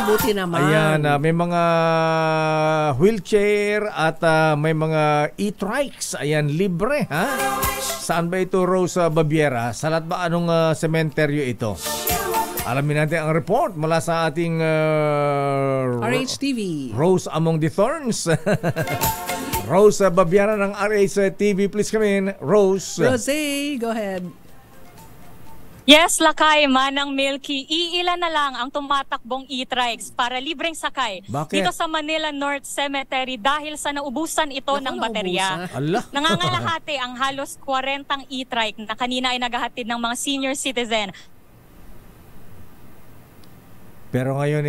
Mabuti naman. Ayan, may mga wheelchair at may mga e-trikes. Ayan, libre, ha? Saan ba ito, Rose Baviera? Sa lahat ba anong sementeryo ito? Alamin natin ang report mula sa ating RHTV. Rose Among the Thorns. Rose Baviera ng RHTV. Please come in, Rose. Rosé, go ahead. Yes, Lakay, Manang Milky, iilan na lang ang tumatakbong e-trikes para libreng sakay. Bakit? Dito sa Manila North Cemetery dahil sa naubusan ito ng baterya. Allah. Nangangalahati ang halos 40 e-trike na kanina ay naghahatid ng mga senior citizen. Pero ngayon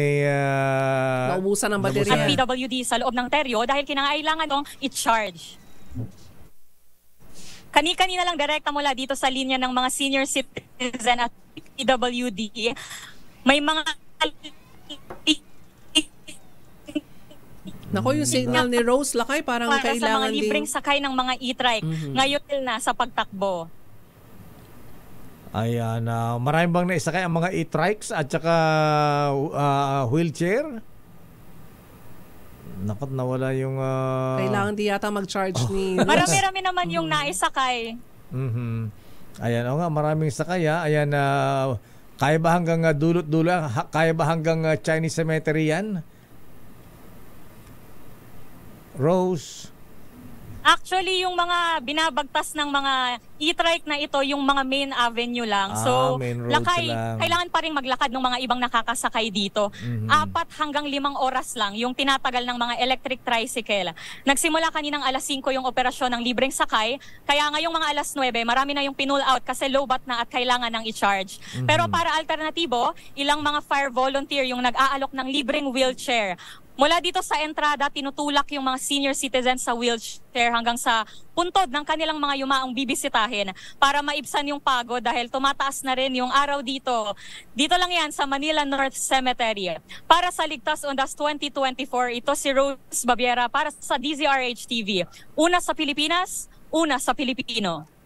Naubusan ng baterya. At PWD sa loob ng teryo dahil kinangailangan itong i-charge. Kani-kanina lang direkta mula dito sa linya ng mga senior citizen at PWD. May mga Nako, yung signal ni Rose Lakay parang para sa mga kailangan libreng din. sakay ng mga e-trike. Ngayon na sa pagtakbo. Ayan, marami bang naisakay ang mga e-trikes at saka wheelchair? Nakot nawala yung... Kailangan di yata mag-charge ni Rose. Marami-rami naman yung naisakay. Ayan, o nga, maraming sakay, ha? Ayan, kaya ba hanggang dulot-dulo? Kaya ba hanggang Chinese Cemetery yan? Rose? Actually, yung mga binabagtas ng mga e-trike na ito, yung mga main avenue lang. So, main roads Lakay, lang. kailangan pa rin maglakad ng mga ibang nakakasakay dito. 4 hanggang 5 oras lang yung tinatagal ng mga electric tricycle. Nagsimula kaninang alas 5 yung operasyon ng libreng sakay, kaya ngayong mga alas 9, marami na yung pinull out kasi low bat na at kailangan ng i-charge. Pero para alternatibo, ilang mga fire volunteer yung nag-aalok ng libreng wheelchair. Mula dito sa entrada, tinutulak yung mga senior citizens sa wheelchair hanggang sa puntod ng kanilang mga yumaong bibisitahin para maibsan yung pagod dahil tumataas na rin yung araw dito. Dito lang yan sa Manila North Cemetery. Para sa Ligtas Undas 2024, ito si Rose Baviera para sa DZRH TV. Una sa Pilipinas, una sa Pilipino.